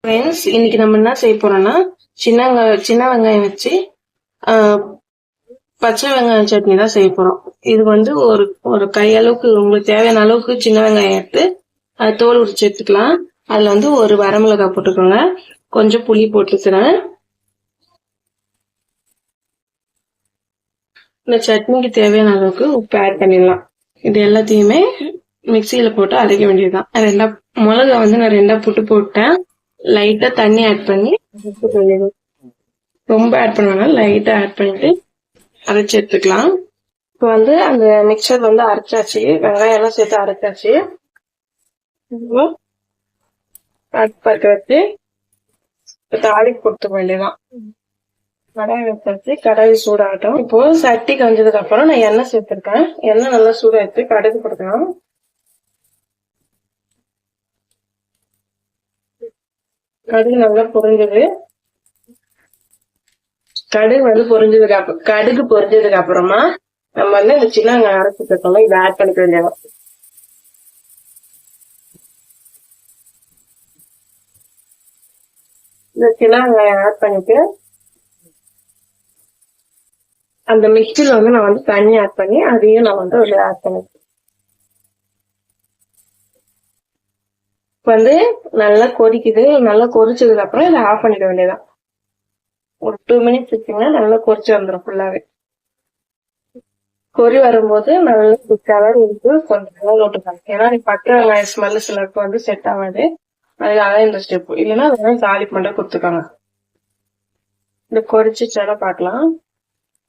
Friends, இன்னைக்கு நம்ம என்ன செய்ய போறோம்னா சின்ன வெங்காயம் வச்சு பச்சை வெங்காயம் சட்னி தான் செய்ய போறோம். இது வந்து ஒரு கையளவுக்கு உங்களுக்கு தேவையான அளவுக்கு சின்ன வெங்காயம் எடுத்து அதை தோல் உரிச்சு எடுத்துக்கலாம். அதுல வந்து ஒரு வரமிளகாய் போட்டுக்கோங்க, கொஞ்சம் புளி போட்டுக்கிறேன். இந்த சட்னிக்கு தேவையான அளவுக்கு உப்பு ஆட் பண்ணிடலாம். இது எல்லாத்தையுமே மிக்சியில போட்டு அரைக்க வேண்டியதுதான். மிளகா வந்து நான் 2 புட்டு போட்டேன். லைட்டா தண்ணி ஆட் பண்ணி ரொம்ப ஆட் பண்ணுவேன், லைட்டா ஆட் பண்ணிட்டு அரைச்சி எடுத்துக்கலாம். இப்போ வந்து அந்த மிக்சர் வந்து அரைச்சாச்சு, வெங்காயம் எல்லாம் சேர்த்து அரைச்சாச்சு. பற்ற வச்சு தாளிக்கு கொடுத்துக்க வேண்டியதான். கடாய் வச்சாச்சு, கடாய் சூடாகட்டும். இப்போ சட்டி கஞ்சதுக்கு அப்புறம் நான் எண்ணெய் சேர்த்திருக்கேன். எண்ணெய் நல்லா சூடாச்சு, கடுகு கொடுக்கலாம். கடுகு நல்லா பொரிஞ்சது. கடுகு பொரிஞ்சதுக்கு அப்புறமா நம்ம வந்து இந்த சின்ன வெங்காயம் அரைச்சிட்டு இருக்கோம்ல, இதை ஆட் பண்ணிக்க வேண்டியதான். இந்த சின்ன வெங்காயம் ஆட் பண்ணிட்டு அந்த மிக்சில வந்து நான் வந்து தண்ணி ஆட் பண்ணி அதையும் நான் வந்து உள்ள ஆட் பண்ணிட்டேன். வந்து நல்லா கொதிக்குது. நல்லா கொதிச்சதுக்கு அப்புறம் இதை ஆஃப் பண்ணிக்க வேண்டியதான். ஒரு 2 மினிட்ஸ் வச்சிங்கன்னா நல்லா கொதிச்சு வந்துடும் ஃபுல்லாவே. கொதி வரும்போது நல்லா கலர் இருக்கு, கொஞ்சம் நல்லா விட்டுருக்காங்க. ஏன்னா பச்சை வெங்காயம் ஸ்மெல் சிலருக்கு வந்து செட் ஆகாது, அதுக்காக இந்த ஸ்டெப். இல்லைன்னா அதெல்லாம் தாளிப்பு மட்டும் கொடுத்துக்காங்க. இந்த கொதிச்சுச்சாலும் பார்க்கலாம்.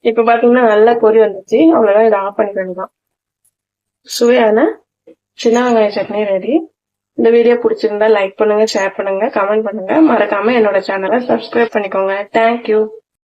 இப்ப பாத்தீங்கன்னா நல்லா கொதி வந்துச்சு, அவ்வளவுதான். இதை ஆஃப் பண்ணிக்க வேண்டியதான். சுவையான சின்ன வெங்காய சட்னி ரெடி. இந்த வீடியோ பிடிச்சிருந்தா லைக் பண்ணுங்க, ஷேர் பண்ணுங்க, கமெண்ட் பண்ணுங்க. மறக்காம என்னோட சேனலை சப்ஸ்கிரைப் பண்ணிக்கோங்க. தேங்க்யூ.